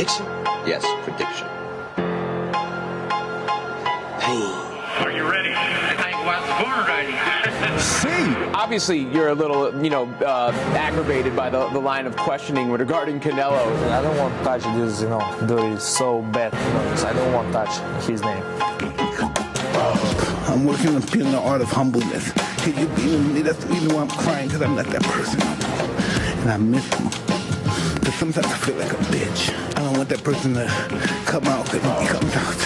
Prediction? Yes, prediction. Are you ready? I think was born ready. See, obviously you're a little, aggravated by the line of questioning regarding Canelo. I don't want to touch this, dirty, so bad. I don't want to touch his name. I'm working on feeling the art of humbleness. Hey, you being with me, that's the reason why I'm crying, because I'm not that person. And I miss him. But sometimes I feel like a bitch. I don't want that person to come out, because when he comes out,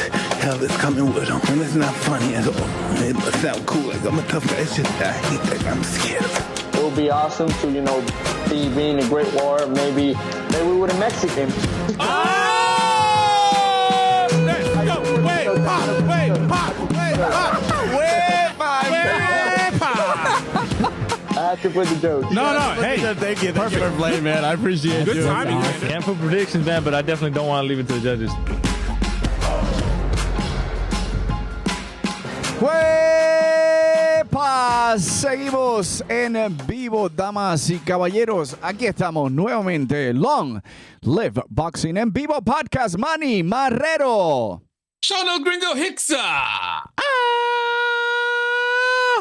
hell is coming with him. And it's not funny at all. It must sound cool, like I'm a tough guy. It's just that I hate that I'm scared. It would be awesome to, be being a great warrior. Maybe we would a Mexican. I have to put the joke. No, hey. Thank you. Perfect. Fair play, man. I appreciate Good you. timing. I can't put predictions, man, but I definitely don't want to leave it to the judges. ¡Huepa! Seguimos en vivo, damas y caballeros. Aquí estamos nuevamente. Longliveboxing en vivo podcast. Manny Marrero. Shono Gringo Hicksa.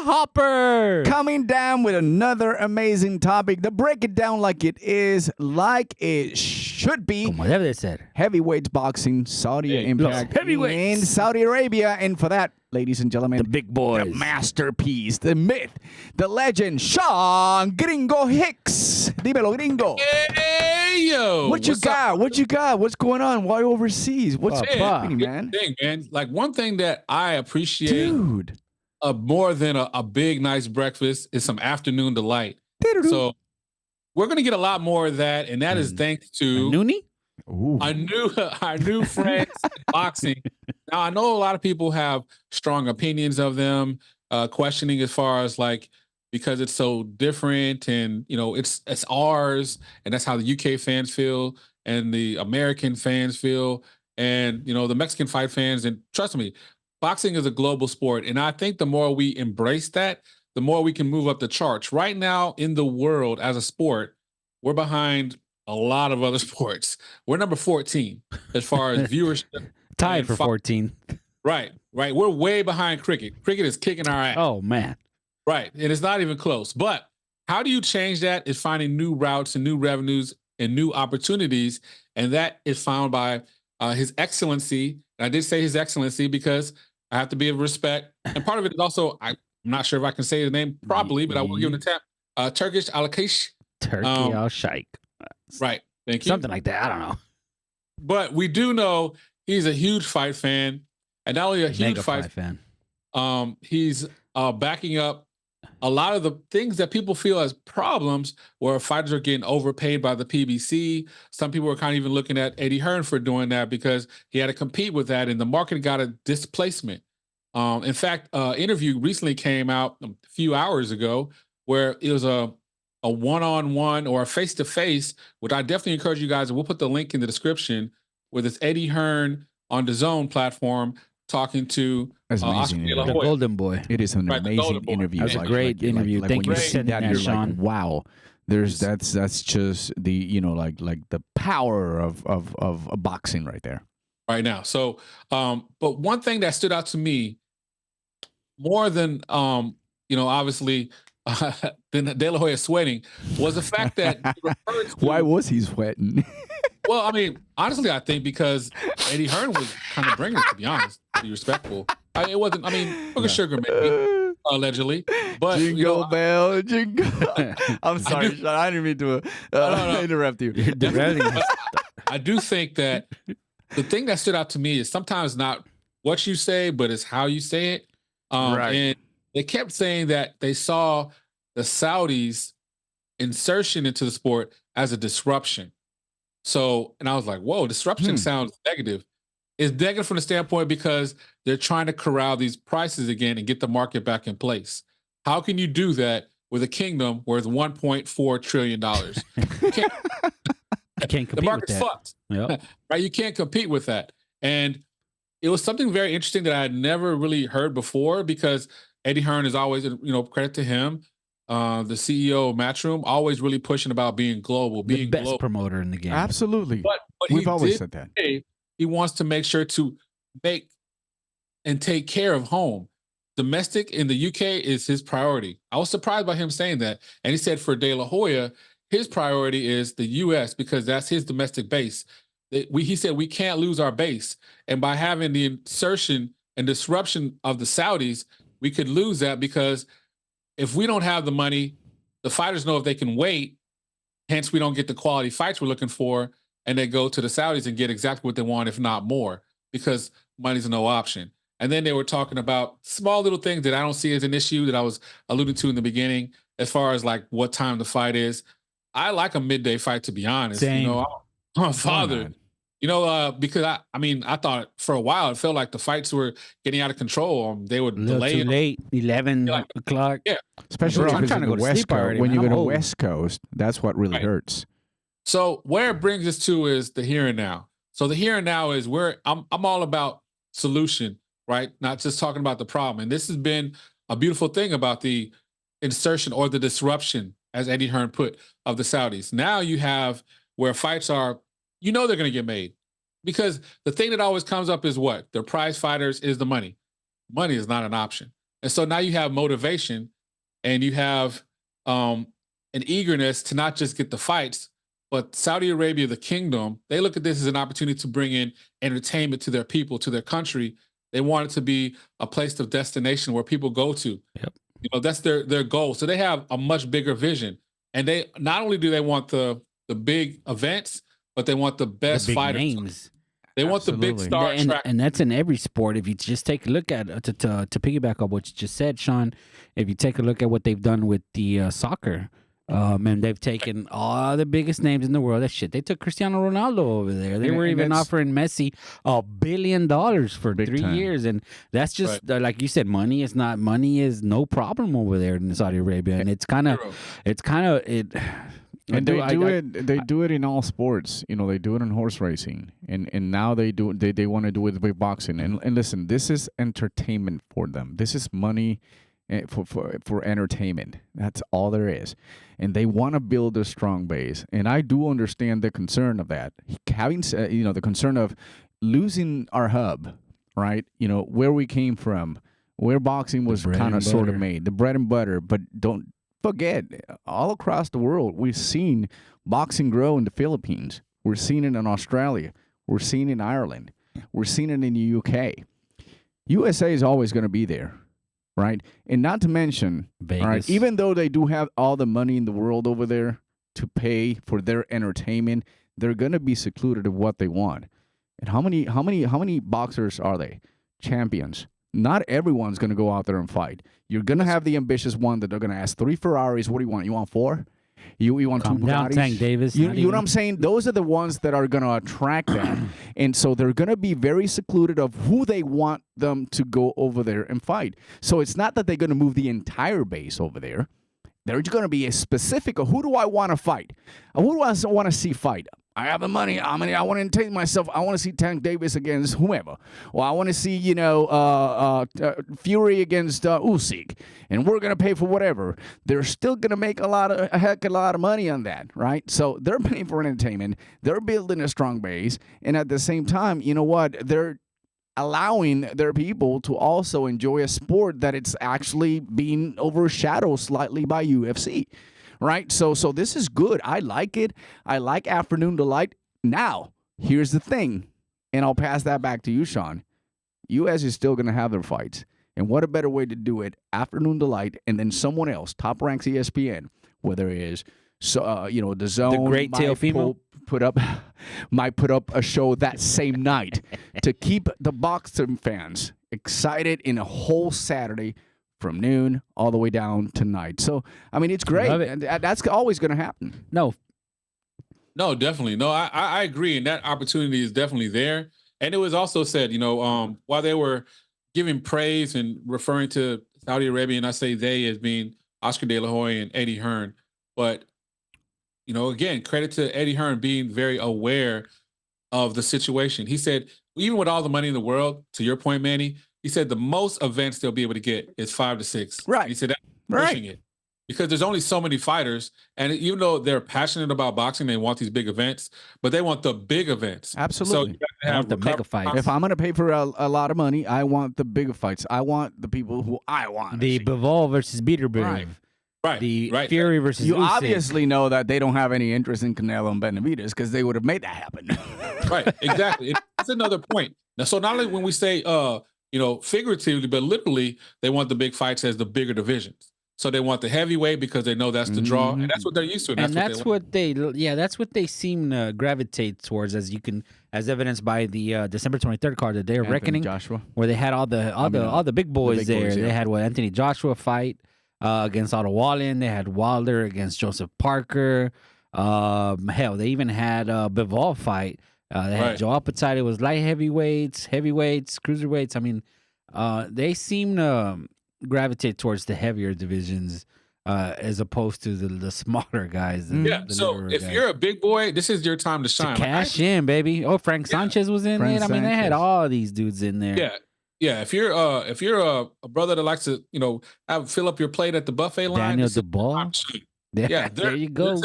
Hopper. Coming down with another amazing topic to break it down like it is, like it should be. Como debe de ser. Heavyweights boxing, Saudi Impact in Saudi Arabia. And for that, ladies and gentlemen, the big boys, the masterpiece, the myth, the legend, Sean Gringo Hicks. Dímelo, Gringo. Hey, yo. What you got? What you got? What's going on? Why overseas? What's happening, man? Man. Like, one thing that I appreciate, dude, more than a big, nice breakfast is some afternoon delight. So we're going to get a lot more of that, and that is thanks to our new friends in boxing. Now, I know a lot of people have strong opinions of them, questioning as far as like, because it's so different and, it's ours, and that's how the UK fans feel and the American fans feel and, the Mexican fight fans. And trust me, boxing is a global sport, and I think the more we embrace that, the more we can move up the charts. Right now in the world as a sport, we're behind a lot of other sports. We're number 14 as far as viewership. Tied for 14. Right. We're way behind cricket. Cricket is kicking our ass. Oh, man. Right, and it's not even close. But how do you change that is finding new routes and new revenues and new opportunities, and that is found by His Excellency. And I did say His Excellency because I have to be of respect. And part of it is also, I'm not sure if I can say the name properly, but I will give him a tap. Turkish Al-Kaish. Turkey Al-Sheikh. Right. Thank you. Something like that. I don't know. But we do know he's a huge fight fan. And not only a huge fight fan, he's backing up a lot of the things that people feel as problems where fighters are getting overpaid by the PBC. Some people are kind of even looking at Eddie Hearn for doing that because he had to compete with that, and the market got a displacement. In fact, interview recently came out a few hours ago where it was a one-on-one or a face-to-face, which I definitely encourage you guys, and we'll put the link in the description, where it's Eddie Hearn on the Zone platform talking to Oscar De La the Hoya. Golden Boy. It is an amazing interview. That was a great interview. Thank you for sending that, Sean. Like, wow. That's just the like the power of boxing right there. Right now. So but one thing that stood out to me more than obviously than De La Hoya sweating was the fact that he referred to, why was he sweating? Well, I mean, honestly, I think because Eddie Hearn was kind of bringing it, to be honest, to be respectful. It wasn't, Booger Sugar maybe, allegedly. But Jingle bell, jingle. I'm sorry, Sean. I didn't mean to interrupt you. I do think that the thing that stood out to me is sometimes not what you say, but it's how you say it. Right. And they kept saying that they saw the Saudis' insertion into the sport as a disruption. So, and I was like, whoa, disruption sounds negative. It's negative from the standpoint because they're trying to corral these prices again and get the market back in place. How can you do that with a kingdom worth $1.4 trillion? You can't compete the market's with that. fucked. Yep. Right? You can't compete with that. And it was something very interesting that I had never really heard before because Eddie Hearn is always, credit to him, the CEO of Matchroom, always really pushing about being global, being the best global. promoter in the game. Absolutely. But We've he always did said that. say he wants to make sure to make and take care of home. Domestic in the UK is his priority. I was surprised by him saying that. And he said for De La Hoya, his priority is the US because that's his domestic base. He said we can't lose our base. And by having the insertion and disruption of the Saudis, we could lose that because if we don't have the money, the fighters know if they can wait, hence we don't get the quality fights we're looking for, and they go to the Saudis and get exactly what they want, if not more, because money's no option. And then they were talking about small little things that I don't see as an issue that I was alluding to in the beginning, as far as like what time the fight is. I like a midday fight, to be honest. Same. You know, I'm a father. You know, because I thought for a while it felt like the fights were getting out of control. They would delay too late, 11 o'clock. Yeah, Especially Bro, I'm if trying to it's go to West sleep Coast. already, When man. you go I'm to old. West Coast, that's what really Right. hurts. So where it brings us to is the here and now. So the here and now is where I'm all about solution, right? Not just talking about the problem. And this has been a beautiful thing about the insertion or the disruption, as Eddie Hearn put, of the Saudis. Now you have where fights are, they're going to get made. Because the thing that always comes up is what? Their prize fighters is the money. Money is not an option. And so now you have motivation and you have an eagerness to not just get the fights, but Saudi Arabia, the kingdom, they look at this as an opportunity to bring in entertainment to their people, to their country. They want it to be a place of destination where people go to. Yep. That's their goal. So they have a much bigger vision. And they not only do they want the big events, but they want the best The big fighters. names. They want the big star track. And that's in every sport. If you just take a look at to piggyback on what you just said, Sean, if you take a look at what they've done with the soccer, and they've taken all the biggest names in the world. That shit. They took Cristiano Ronaldo over there. They were even offering Messi $1 billion for 3 years, and that's just like you said. Money is no problem over there in Saudi Arabia, and it's kind of it. And they do it in all sports. They do it in horse racing, and now they want to do it with boxing. And listen, this is entertainment for them. This is money for entertainment. That's all there is. And they want to build a strong base. And I do understand the concern of that. Having the concern of losing our hub, right? Where we came from, where boxing was kind of sort of made, the bread and butter. But don't forget, all across the world, we've seen boxing grow in the Philippines. We're seeing it in Australia. We're seeing it in Ireland. We're seeing it in the UK. USA is always going to be there, right? And not to mention, Vegas. right, even though they do have all the money in the world over there to pay for their entertainment, they're going to be secluded of what they want. And how many boxers are they? Champions. Not everyone's going to go out there and fight. You're going to have the ambitious one that they're going to ask 3 Ferraris. What do you want? You want 4? You want 2 Calm down, Bugattis? Tank Davis. You know what I'm saying? Those are the ones that are going to attract them. And so they're going to be very secluded of who they want them to go over there and fight. So it's not that they're going to move the entire base over there. There's going to be a specific of who do I want to fight? Who do I want to see fight? I have the money. I want to entertain myself. I want to see Tank Davis against whomever. Or I want to see, Fury against Usyk. And we're going to pay for whatever. They're still going to make a heck of a lot of money on that, right? So they're paying for entertainment. They're building a strong base. And at the same time, you know what? They're allowing their people to also enjoy a sport that it's actually being overshadowed slightly by UFC. Right? So this is good. I like it. I like Afternoon Delight. Now, here's the thing, and I'll pass that back to you, Sean. US is still going to have their fights. And what a better way to do it, Afternoon Delight, and then someone else, Top Ranks ESPN, whether it is, the Zone. The Great Tail Female. Might put up a show that same night to keep the boxing fans excited in a whole Saturday from noon all the way down to night. So, it's great. And that's always going to happen. No, definitely. No, I agree. And that opportunity is definitely there. And it was also said, while they were giving praise and referring to Saudi Arabia, and I say they as being Oscar De La Hoya and Eddie Hearn. But, again, credit to Eddie Hearn being very aware of the situation. He said, even with all the money in the world, to your point, Manny, he said the most events they'll be able to get is 5 to 6. Right. He said that's pushing it because there's only so many fighters, and even though they're passionate about boxing, they want these big events, but they want the big events. Absolutely. So you have the mega fights. If I'm going to pay for a lot of money, I want the bigger fights. I want the people who I want. The Bivol versus Beterbiev. Right. The right. Fury versus You Usyk. obviously know that they don't have any interest in Canelo and Benavidez because they would have made that happen. Right, exactly. That's another point. Now, so not only when we say, figuratively, but literally, they want the big fights as the bigger divisions. So they want the heavyweight because they know that's the draw, and that's what they're used to. And that's what they seem to gravitate towards, as evidenced by the December 23rd card, the Day of Reckoning, Joshua, where they had all the big boys there. boys, yeah. They had Anthony Joshua fight against Otto Wallin. They had Wilder against Joseph Parker. Hell, they even had Bivol fight. They had Joe Appetite. It was light heavyweights, cruiserweights. I mean, they seem to gravitate towards the heavier divisions as opposed to the smaller guys. So if you're a big boy, this is your time to shine. Cash in, baby. Oh, Frank Sanchez was in there. I mean, they had all these dudes in there. Yeah. If you're a brother that likes to fill up your plate at the buffet line, Daniel Dubois. Yeah, there you go.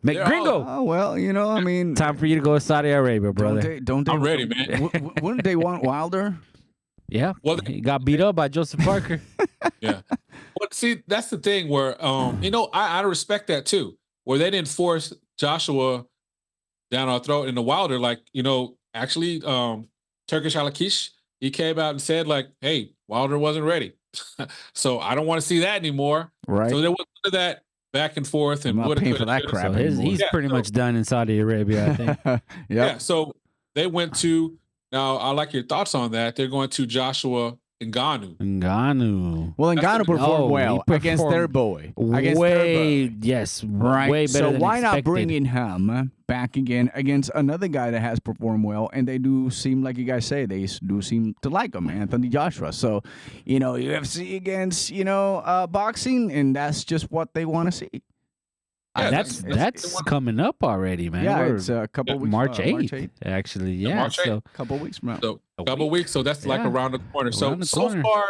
McGringo. Oh well, I mean, time for you to go to Saudi Arabia, brother. Don't they? I'm ready, man. Wouldn't they want Wilder? Yeah. Well, he got beat up by Joseph Parker. Yeah. But see, that's the thing where I respect that too, where they didn't force Joshua down our throat in the Wilder, actually Turkish Alakish, he came out and said hey, Wilder wasn't ready. So I don't want to see that anymore. Right. So there was that back and forth, and I'm not paying for that crap. So he's pretty much done in Saudi Arabia, I think. Yeah. So they went to. Now I like your thoughts on that. They're going to Joshua Ngannou. Well, Ngannou performed well against their boy. Way better. So than why not expected. bringing him back again against another guy that has performed well, and they do seem like you guys say they do seem to like him, Anthony Joshua. So, UFC against boxing, and that's just what they want to see. Yeah, that's coming up already, man. Yeah, it's a couple weeks. March 8th, actually. Yeah, March 8th. so a couple weeks from now. So couple weeks. So that's around the corner. So far,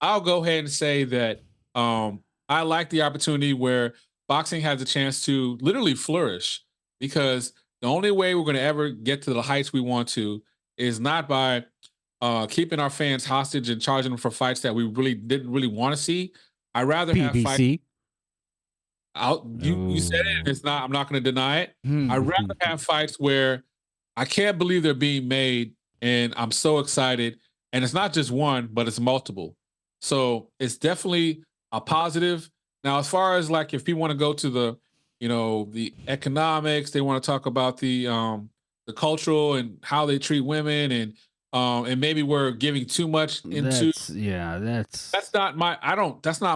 I'll go ahead and say that I like the opportunity where boxing has a chance to literally flourish, because the only way we're going to ever get to the heights we want to is not by keeping our fans hostage and charging them for fights that we really didn't really want to see. I'd rather have fights. You said it. It's not. I'm not going to deny it. I'd rather have fights where I can't believe they're being made, and I'm so excited. And it's not just one, but it's multiple. So it's definitely a positive. Now, as far as if people want to go to the economics, they want to talk about the cultural and how they treat women, and maybe we're giving too much into. That's not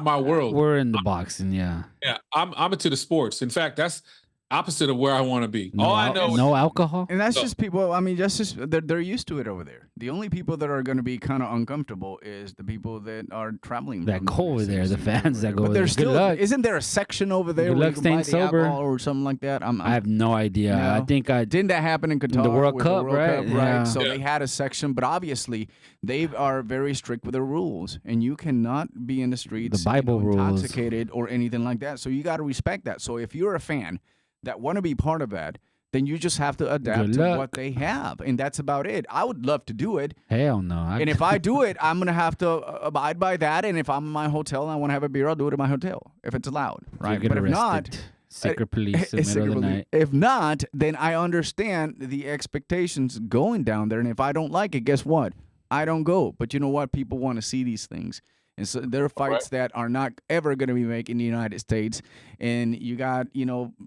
my world. We're in the boxing, yeah. Yeah, I'm into the sports. In fact, that's opposite of where I want to be. No, I know no alcohol, and that's just people. I mean, just they're used to it over there. The only people that are going to be kind of uncomfortable is the people that are traveling. That go over there, the fans that go. But there's still, isn't there a section over there where you can buy the alcohol or something like that? I have no idea. I think didn't that happen in Qatar? The World Cup, right? Right. So they had a section, but obviously they are very strict with their rules, and you cannot be in the streets, the Bible rules, intoxicated or anything like that. So you got to respect that. So if you're a fan that want to be part of that, then you just have to adapt to what they have, and that's about it. I would love to do it. Hell no. And if I do it, I'm gonna have to abide by that. And if I'm in my hotel and I want to have a beer, I'll do it in my hotel if it's allowed, right? But if not, secret police in the middle of the night. If not, then I understand the expectations going down there. And if I don't like it, guess what? I don't go. But you know what? People want to see these things. And so there are fights that are not ever going to be made in the United States. And you got,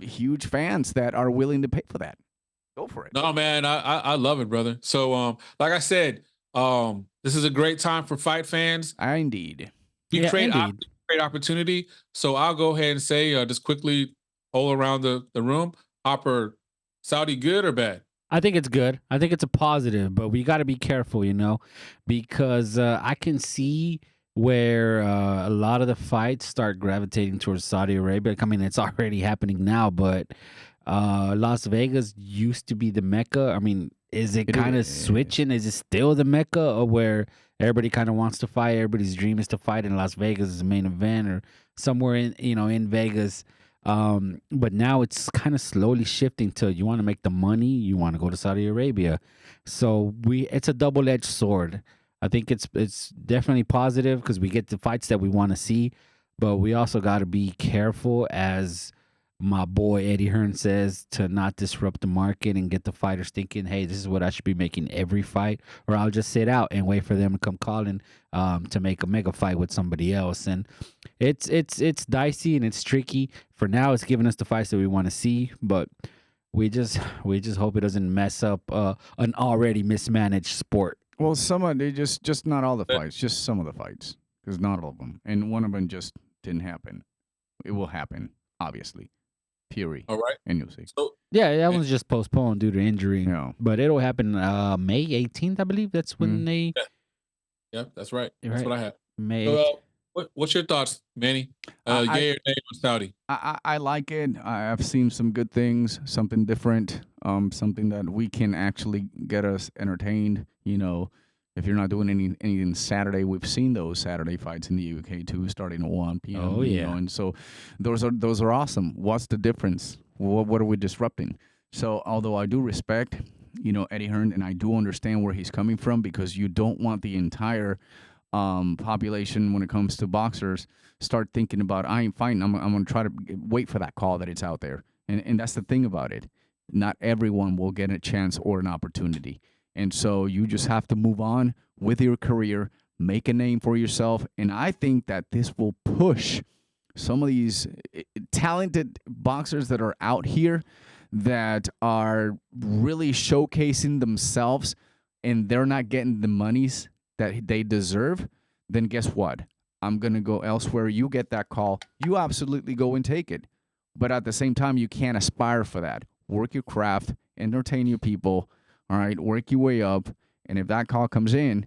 huge fans that are willing to pay for that. Go for it. No, man, I love it, brother. So, like I said, this is a great time for fight fans. Indeed. Great opportunity. So I'll go ahead and say, just quickly poll around the room. Hopper, Saudi, good or bad? I think it's good. I think it's a positive, but we got to be careful, because I can see where a lot of the fights start gravitating towards Saudi Arabia. I mean, it's already happening now, but Las Vegas used to be the Mecca. I mean, is it kind of switching? Is it still the Mecca, or where everybody kind of wants to fight? Everybody's dream is to fight, and Las Vegas is the main event? Or somewhere in Vegas. But now it's kind of slowly shifting to you want to make the money, you want to go to Saudi Arabia. So it's a double-edged sword. I think it's definitely positive because we get the fights that we want to see, but we also got to be careful, as my boy Eddie Hearn says, to not disrupt the market and get the fighters thinking, hey, this is what I should be making every fight, or I'll just sit out and wait for them to come calling to make a mega fight with somebody else. And it's dicey and it's tricky. For now, it's giving us the fights that we want to see, but we just hope it doesn't mess up an already mismanaged sport. Well, they just not all the fights, just some of the fights, because not all of them, and one of them just didn't happen. It will happen, obviously. Fury. All right. And you'll see. So, yeah, that one's just postponed due to injury. Yeah. But it'll happen May 18th, I believe. That's when they. Yeah, that's right. That's what I have. May. So, what's your thoughts, Manny? Yay or nay on Saudi? I like it. I've seen some good things, something different, something that we can actually get us entertained. If you're not doing anything Saturday, we've seen those Saturday fights in the UK too, starting at 1 p.m. Oh yeah, and so those are awesome. What's the difference? What are we disrupting? So although I do respect, Eddie Hearn, and I do understand where he's coming from, because you don't want the entire population, when it comes to boxers, start thinking about, I ain't fighting. I'm going to try to wait for that call that it's out there. And that's the thing about it. Not everyone will get a chance or an opportunity. And so you just have to move on with your career, make a name for yourself. And I think that this will push some of these talented boxers that are out here that are really showcasing themselves, and they're not getting the monies that they deserve. Then guess what? I'm going to go elsewhere. You get that call. You absolutely go and take it. But at the same time, you can't aspire for that. Work your craft, entertain your people. All right, work your way up, and if that call comes in,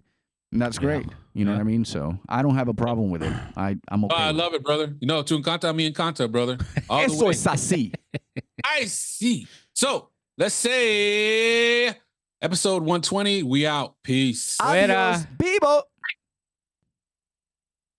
that's great. You know what I mean? So I don't have a problem with it. I'm okay. I love it, brother. Tu encanta, me encanta, brother. All the Eso way. es así. I see. So let's say episode 120. We out. Peace. Adios, Bibo.